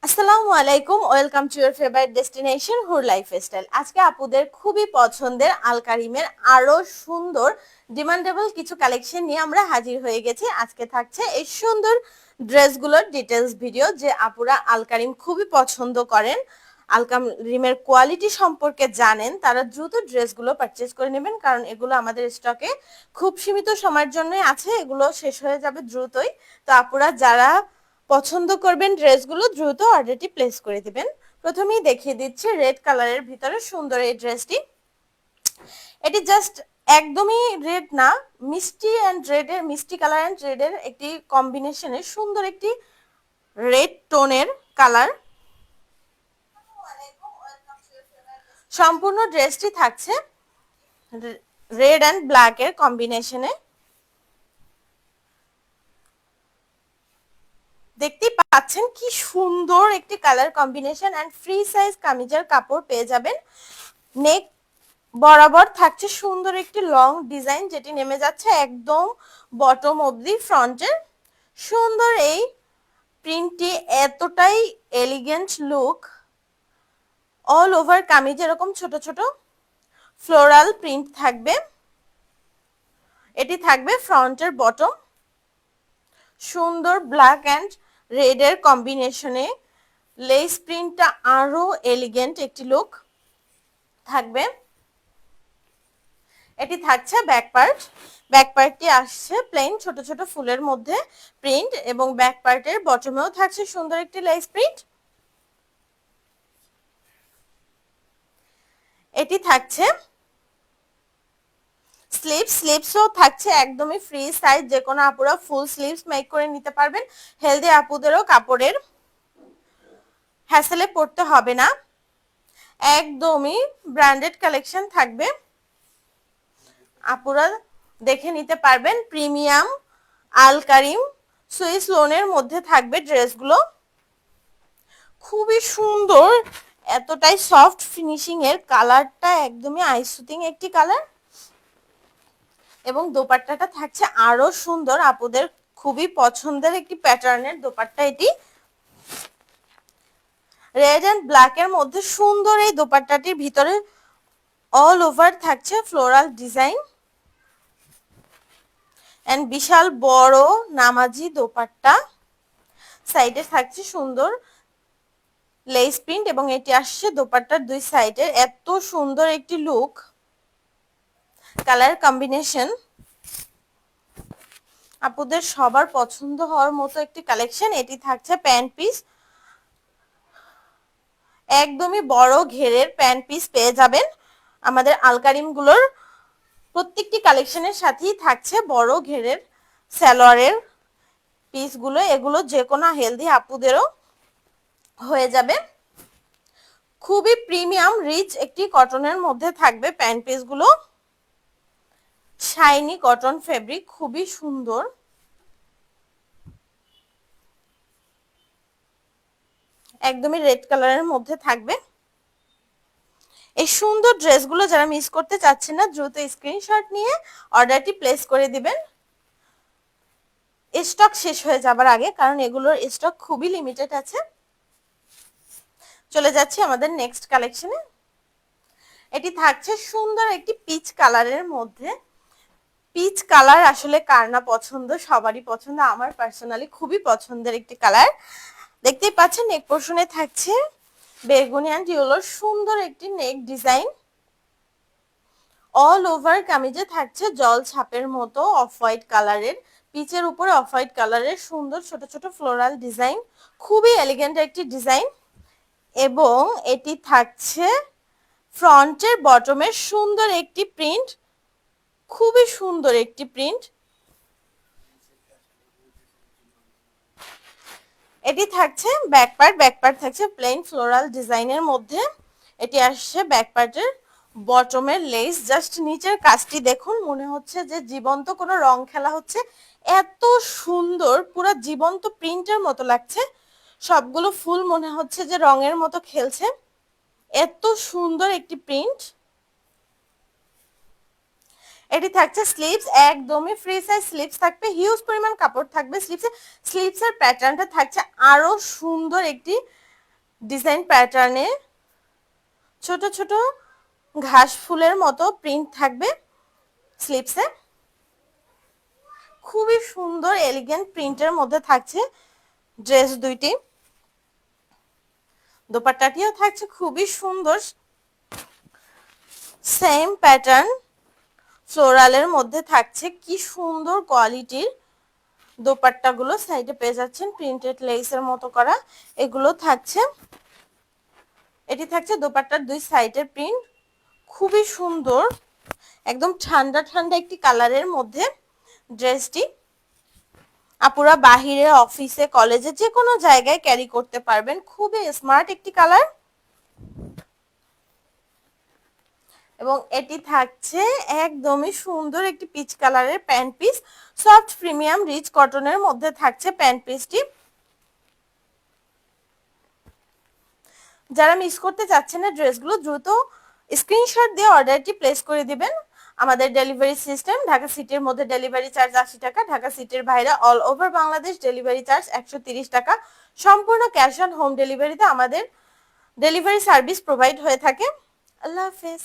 আসসালামু আলাইকুম, welcome to your favourite destination হুর লাইফস্টাইল। আজকে আপুদের খুবই পছন্দের আলকারিমের আরো সুন্দর ডিমান্ডেবল কিছু কালেকশন নিয়ে আমরা হাজির হয়ে গেছি। আজকে থাকছে এই সুন্দর ড্রেসগুলোর ডিটেলস ভিডিও, যে আপুরা আলকারিম খুবই পছন্দ করেন, আলকারিমের কোয়ালিটি সম্পর্কে জানেন, তারা দ্রুত ড্রেসগুলো পারচেজ করে নেবেন, কারণ এগুলো আমাদের স্টকে খুব সীমিত সময়ের জন্যই আছে, এগুলো শেষ হয়ে যাবে দ্রুতই। তো আপুরা যারা পছন্দ করবেন ড্রেসগুলো দ্রুত অর্ডারটি প্লেস করে দিবেন। প্রথমেই দেখিয়ে দিচ্ছি রেড কালারের ভিতরে সুন্দর এই ড্রেসটি। এটি জাস্ট একদমই রেড না, মিষ্টি অ্যান্ড রেডের, মিষ্টি কালার অ্যান্ড রেডের একটি কম্বিনেশনের সুন্দর একটি রেড টোনের কালার। সম্পূর্ণ ড্রেসটি থাকছে রেড অ্যান্ড ব্ল্যাক এর কম্বিনেশনে। দেখতেই পাচ্ছেন কি সুন্দর একটি colour combination, and free size কামিজের কাপড় পেয়ে যাবেন। নেক বরাবর থাকছে সুন্দর একটি লং ডিজাইন, যেটি নেমে যাচ্ছে একদম বটম অবধি ফ্রন্টের। সুন্দর এই প্রিন্টটি এতটাই elegant look, all over kameez এরকম ছোট ছোট ফ্লোরাল প্রিন্ট থাকবে। এটি থাকবে ফ্রন্টের বটম, সুন্দর ব্ল্যাক অ্যান্ড রেড এর কম্বিনেশনে লেস প্রিন্টটা আরো এলিগেন্ট একটি লুক থাকবে। এটি থাকছে ব্যাক পার্ট। ব্যাক পার্টটি আসছে প্লেন ছোট ছোট ফুলের মধ্যে প্রিন্ট, এবং ব্যাক পার্টের বটমেও থাকছে সুন্দর একটি লেস প্রিন্ট। এটি থাকছে স্লিভস, স্লিভসও থাকছে একদমই ফ্রি সাইজ, যে কোনো আপুরা ফুল স্লিভস মেক করে নিতে পারবেন। হেলদি আপুদেরও কাপড়ের হ্যাসেলে পড়তে হবে না, একদমই ব্র্যান্ডেড কালেকশন থাকবে। আপুরা দেখে নিতে পারবেন। প্রিমিয়াম আলকারিম সুইস লোনের মধ্যে থাকবে ড্রেসগুলো, খুবই সুন্দর, এতটাই সফট ফিনিশিং এর, কালারটা একদমই আই সুতিং একটি কালার, এবং দোপাট্টাটা থাকছে আরো সুন্দর, আপুদের খুবই পছন্দের একটি প্যাটার্নের দোপাট্টা এটি। রেড এন্ড ব্ল্যাক এর মধ্যে সুন্দর এই দোপাট্টাটির ভিতরে অল ওভার থাকছে ফ্লোরাল ডিজাইন, এন্ড বিশাল বড় নামাজি দোপাট্টা, সাইডে থাকছে সুন্দর লেস প্রিন্ট, এবং এটি আসছে দোপাট্টার দুই সাইডে। এত সুন্দর একটি লুক, কালার কম্বিনেশন আপুদের সবার পছন্দ হওয়ার মতো একটি কালেকশন। এটি থাকছে প্যান্ট পিস, একদমই বড় ঘেরের প্যান্ট পিস পেয়ে যাবেন। আমাদের আলকারিম গুলোর প্রত্যেকটি কালেকশনের সাথেই থাকছে বড় ঘেরের সালোয়ারের পিসগুলো, এগুলো যে কোনো হেলদি আপুদেরও হয়ে যাবে। খুবই প্রিমিয়াম রিচ একটি কটনের মধ্যে থাকবে প্যান্ট পিসগুলো, শাইনি কটন ফেব্রিক, খুবই সুন্দর। একদমই রেড কালারের মধ্যে থাকবে। এই সুন্দর ড্রেসগুলো যারা মিস করতে চাচ্ছেন না, দ্রুত স্ক্রিনশট নিয়ে অর্ডারটি প্লেস করে দিবেন স্টক শেষ হয়ে যাবার আগে, কারণ এগুলোর স্টক খুবই লিমিটেড আছে। চলে যাচ্ছি আমাদের নেক্সট কালেকশনে। এটি থাকছে সুন্দর একটি পিচ কালারের মধ্যে। পিচ কালার আসলে কার না পছন্দ, সবারই পছন্দ, আমার পার্সোনালি খুবই পছন্দের একটি কালার। দেখতেই পাচ্ছেন নেক পোর্শনে থাকছে বেগুনি অ্যান্ড ইয়েলোর সুন্দর একটি নেক ডিজাইন, অল ওভার কামিজে থাকছে জল ছাপের মতো অফ হোয়াইট কালারের, পিচের উপরে অফ হোয়াইট কালারের সুন্দর ছোট ছোট ফ্লোরাল ডিজাইন, খুবই এলিগেন্ট একটি ডিজাইন। এবং এটি থাকছে ফ্রন্টের বটমের সুন্দর একটি প্রিন্ট, খুবই সুন্দর একটি প্রিন্ট। এটি থাকছে ব্যাক পার্ট, ব্যাক পার্ট থাকছে প্লেন ফ্লোরাল ডিজাইনের মধ্যে। এটি আসছে ব্যাক পার্টের বটমের লেস, জাস্ট নিচের কাজটি দেখুন, মনে হচ্ছে যে জীবন্ত কোনো রং খেলা হচ্ছে, এত সুন্দর, পুরো জীবন্ত প্রিন্টের মতো লাগছে, সবগুলো ফুল মনে হচ্ছে যে রঙের মতো খেলছে, এত সুন্দর একটি প্রিন্ট। এটি থাকছে স্লিভস, একদমই ফ্রি সাইজ স্লিভস থাকবে, হিউজ পরিমাণ কাপড় থাকবে স্লিভসে। স্লিভসের প্যাটার্নটা থাকছে আরো সুন্দর একটি ডিজাইন প্যাটার্নে ছোট ছোট ঘাস ফুলের মতো প্রিন্ট থাকবে স্লিভসে। খুবই সুন্দর এলিগেন্ট প্রিন্টের মধ্যে থাকছে ড্রেস দুইটি। দোপাট্টাটিও থাকছে খুবই সুন্দর, সেম প্যাটার্ন ফ্লোরালের মধ্যে থাকছে। কি সুন্দর কোয়ালিটির দোপাট্টাগুলো সাইডে পেয়ে যাচ্ছেন প্রিন্টেড লেসের মতো করা, এগুলো থাকছে। এটি থাকছে দোপাট্টার দুই সাইডের প্রিন্ট, খুবই সুন্দর, একদম ঠান্ডা ঠান্ডা একটি কালারের মধ্যে ড্রেসটি। আপুরা বাহিরে, অফিসে, কলেজে যে কোনো জায়গায় ক্যারি করতে পারবেন, খুবই স্মার্ট একটি কালার। এবং এটি থাকছে একদমই সুন্দর একটি পিচ কালারের pant piece, soft premium rich কটনের মধ্যে থাকছে প্যান্ট পিসটি। যারা মিস করতে চাচ্ছেন না ড্রেসগুলো, দ্রুত স্ক্রিনশট দিয়ে অর্ডারটি প্লেস করে দিবেন। আমাদের ডেলিভারি সিস্টেম, ঢাকা সিটির মধ্যে ডেলিভারি চার্জ 80 টাকা, ঢাকা সিটির বাইরে all over Bangladesh delivery charge 130 টাকা। সম্পূর্ণ ক্যাশ অন হোম ডেলিভারিতে আমাদের ডেলিভারি সার্ভিস প্রোভাইড হয়ে থাকে। আল্লাহ হাফেজ।